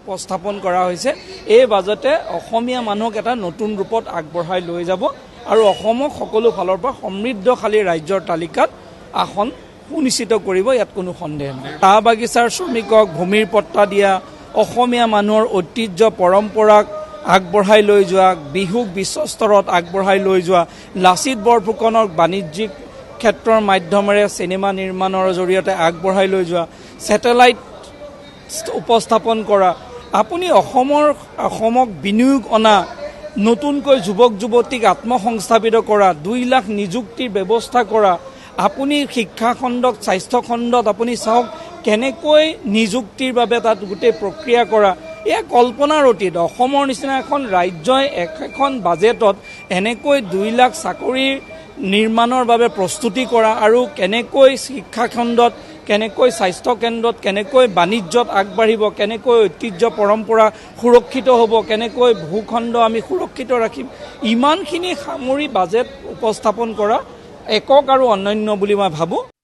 উপস্থাপন কৰা হৈছে এই বাজেটে অসমীয়া মানুহক এটা নতুন ৰূপত আগবঢ়াই লৈ যাব আৰু অসমক সকলো ফালৰ পৰা সমৃদ্ধশালী ৰাজ্যৰ তালিকাত আসন সুনিশ্চিত কৰিব, ইয়াত কোনো সন্দেহ নাই। চাহ বাগিচাৰ শ্ৰমিকক ভূমিৰ পট্টা দিয়া, অসমীয়া মানুহৰ ঐতিহ্য পৰম্পৰাক আগবঢ়াই লৈ যোৱা, বিহুক বিশ্বস্তৰত আগবঢ়াই লৈ যোৱা, লাচিত বৰফুকনক বাণিজ্যিক ক্ষেত্ৰৰ মাধ্যমেৰে চিনেমা নিৰ্মাণৰ জৰিয়তে আগবঢ়াই লৈ যোৱা, ছেটেলাইট উপস্থাপন কৰা, আপুনি অসমক বিনিয়োগ অনা, নতুনকৈ যুৱক যুৱতীক আত্মসংস্থাপিত কৰা, 2 লাখ নিযুক্তিৰ ব্যৱস্থা কৰা, আপুনি শিক্ষাখণ্ডক স্বাস্থ্যখণ্ডত আপুনি চাওক কেনেকৈ নিযুক্তিৰ বাবে তাত গোটেই প্ৰক্ৰিয়া কৰা, এয়া কল্পনাৰ অতীত। অসমৰ নিচিনা এখন ৰাজ্যই এখন বাজেটত এনেকৈ 2 লাখ চাকৰিৰ নিৰ্মাণৰ বাবে প্ৰস্তুতি কৰা আৰু কেনেকৈ শিক্ষাখণ্ডত, কেনেকৈ স্বাস্থ্যকেন্দ্ৰত, কেনেকৈ বাণিজ্যত আগবাঢ়িব, কেনেকৈ ঐতিহ্য পৰম্পৰা সুৰক্ষিত হ'ব, কেনেকৈ ভূখণ্ড আমি সুৰক্ষিত ৰাখিম, ইমানখিনি সামৰি বাজেট উপস্থাপন কৰা একক আৰু অনন্য বুলি মই ভাবোঁ।